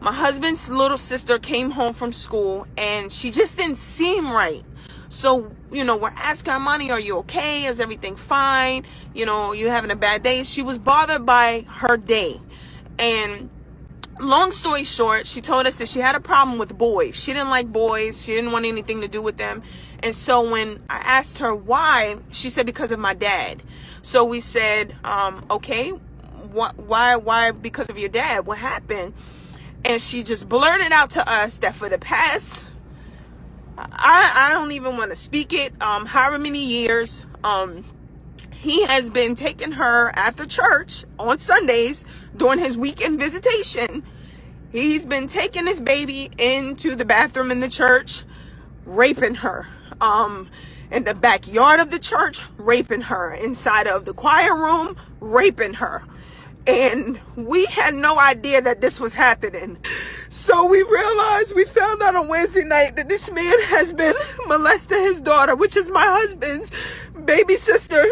My husband's little sister came home from school and she just didn't seem right. So, we're asking her, Money, are you okay? Is everything fine? You having a bad day? She was bothered by her day. And long story short, she told us that she had a problem with boys. She didn't like boys. She didn't want anything to do with them. And so when I asked her why, she said, because of my dad. So we said, okay, why because of your dad? What happened? And she just blurted out to us that for the past, I don't even want to speak it, however many years, he has been taking her after church on Sundays during his weekend visitation. He's been taking this baby into the bathroom in the church, raping her. In the backyard of the church, raping her. Inside of the choir room, raping her. And we had no idea that this was happening. So we found out on Wednesday night that this man has been molesting his daughter, which is my husband's baby sister,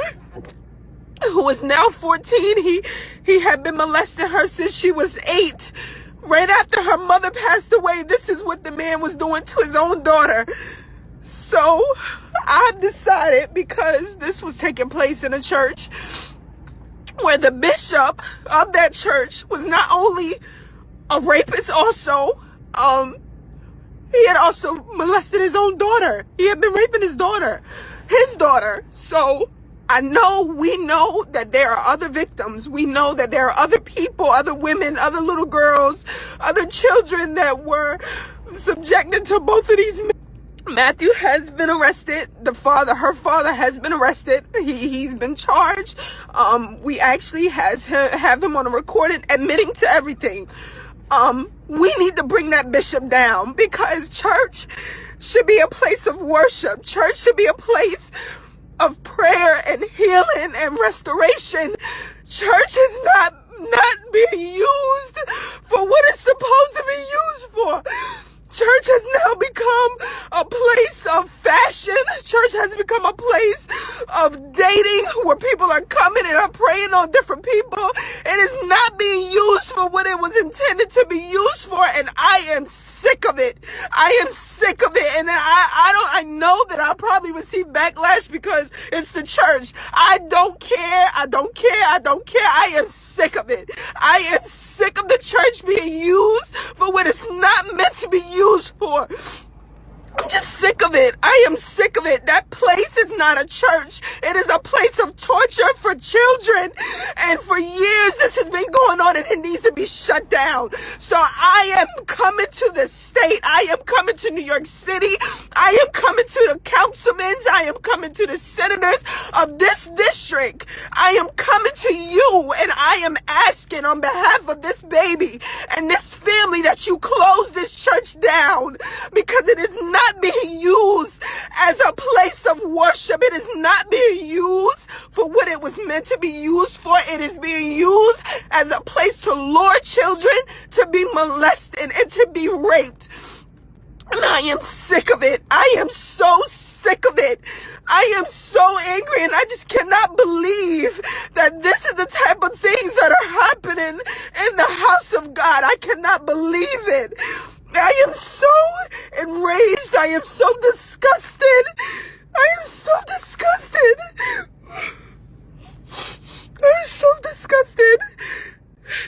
who is now 14. He had been molesting her since she was 8. Right after her mother passed away, this is what the man was doing to his own daughter. So I decided, because this was taking place in a church where the bishop of that church was not only a rapist, also, he had also molested his own daughter. He had been raping his daughter. So we know that there are other victims. We know that there are other people, other women, other little girls, other children that were subjected to both of these men. Matthew has been arrested. Her father has been arrested. He's been charged. We actually have him on a recording admitting to everything. We need to bring that bishop down, because church should be a place of worship. Church should be a place of prayer and healing and restoration. Church is not being used for what it's supposed to be used for. Church has now become a place of fashion. Church has become a place of dating where people are coming and are preying on different people. It is not being used for what it was intended to be used for, and I am sick of it. I am sick of it, and I know that I'll probably receive backlash because it's the church. I don't care. I am sick of it. I am sick of the church being used for what it's not meant to be used for. I'm just sick of it. I am sick of it. That place is not a church. It is a place of torture for children. And for years, this has been going on, and it needs to be shut down. So I am coming to the state. I am coming to New York City. I am coming to the councilmen. I am coming to the senators of this district. I am coming to you, and I am asking on behalf of this baby and this family that you close this church down, because it is not being used as a place of worship. It is not being used for what it was meant to be used for. It is being used as a place to lure children to be molested and to be raped. And I am sick of it. I am so sick of it. I am so angry, and I just cannot believe that this is the type of things that are happening in the house of God. I cannot believe it. I am so enraged. I am so disgusted. I am so disgusted.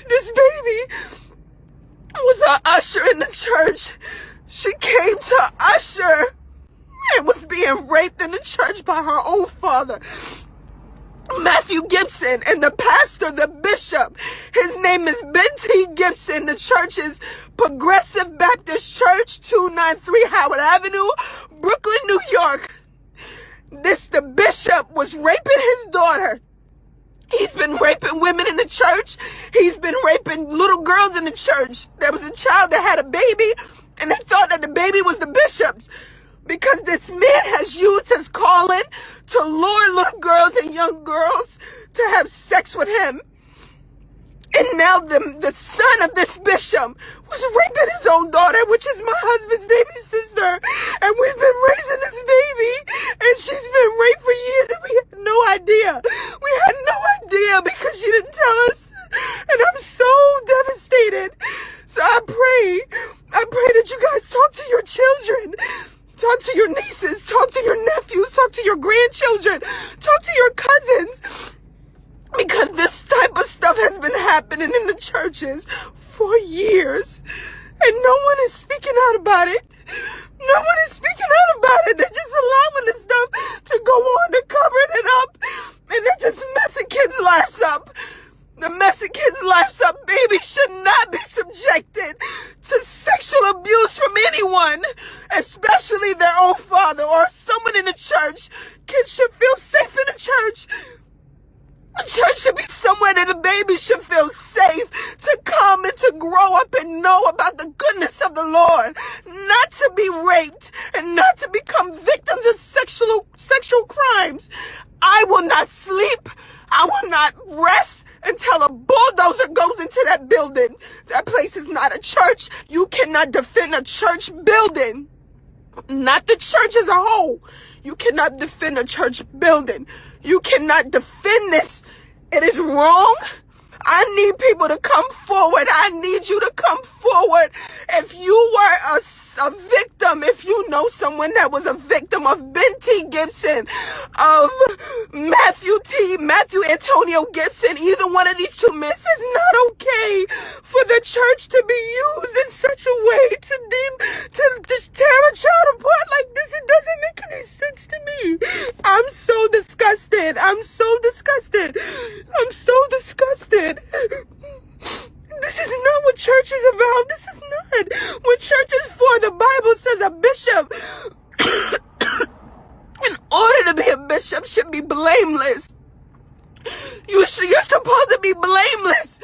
This baby was an usher in the church. She came to usher and was being raped in the church by her own father, Matthew Gibson, and the pastor, the bishop, his name is Ben T. Gibson. The church is Progressive Baptist Church, 293 Howard Avenue, Brooklyn, New York. The bishop was raping his daughter. He's been raping women in the church. He's been raping little girls in the church. There was a child that had a baby, and they thought that the baby was the bishop's, because this man has used his calling to lure little girls and young girls to have sex with him. And now the son of this bishop was raping his own daughter, which is my husband's baby sister. And we've been raising this baby, and she's been raped for years, and we had no idea. We had no idea because she didn't tell us. And I'm so devastated. So I pray pray. I pray that you guys talk to your children. Talk to your nieces. Talk to your nephews. Talk to your grandchildren. Talk to your cousins. Because this type of stuff has been happening in the churches for years. And no one is speaking out about it. No one is speaking out about it. They're just allowing this stuff to go on. They're covering it up. And they're just messing kids' lives up. They're messing kids' lives up. Babies should not be subjected to sexual abuse from anyone, especially their own father or someone in the church. Kids should feel safe in the church. The church should be somewhere that a baby should feel safe to come and to grow up and know about the goodness of the Lord, not to be raped and not to become victims of sexual crimes. I will not sleep. I will not rest until a bulldozer goes into that building. That place is not a church. You cannot defend a church building. Not the church as a whole. You cannot defend a church building. You cannot defend this. It is wrong. I need people to come forward. I need you to come forward. If you were a victim, if you know someone that was a victim of Ben T. Gibson, of Matthew Antonio Gibson, either one of these two men, it's not okay for the church to be used in such a way to tear a child apart like this. It doesn't make any sense to me. I'm so disgusted. I'm so disgusted. I'm so disgusted. This is not what church is about. This is not what church is for. The Bible says a bishop, in order to be a bishop, should be blameless. You're supposed to be blameless.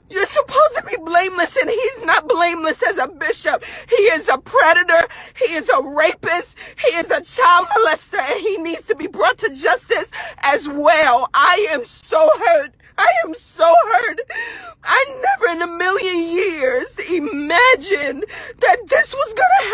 You're supposed to be blameless, and he's not blameless as a bishop. He is a predator. He is a rapist. He is a child molester, and he needs to be brought to justice as well. I am so hurt. I am so hurt. I never in a million years imagined that this was going to